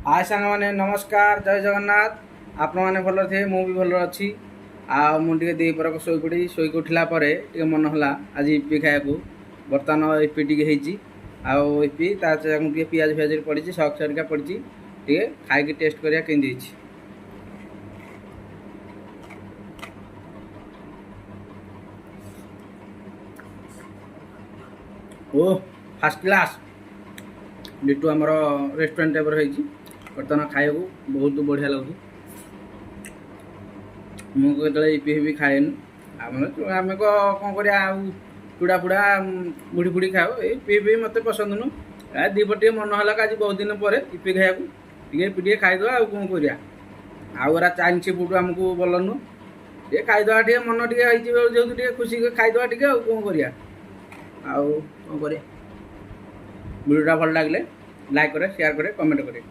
हाय सांग मैंने नमस्कार जय जगन्नाथ। आपण मैंने भल थे मु भी भल अच्छी। मुझे दी पर शोई पड़ी शोक उठला मन है आज इपी खाया बर्तमान इपी टी इपी टे पिज फिज पड़ी सक सरिका पड़ी टे खाई टेस्ट करा के ओ फास्ट क्लास डिटू आमर रेस्टोरेंट टाइप रही बर्तमान खाया बहुत बढ़िया लगे। मुझे इपी हिपी खाएनु आम कौन कर चूड़ा फुड़ा मुढ़ी फुड़ी खाओ ये पी मत पसंद नु दीप टे मन है आज बहुत दिन पर इपी खाया इपी टे खाईद आ कौन करा चाइनीज फुड आमको भल नु ये खाईद टे मन टे जो खुशी खाईद टे कौन करा कौन कर वीडियोटा भल लगे लाइक करे शेयर करे कमेंट करे।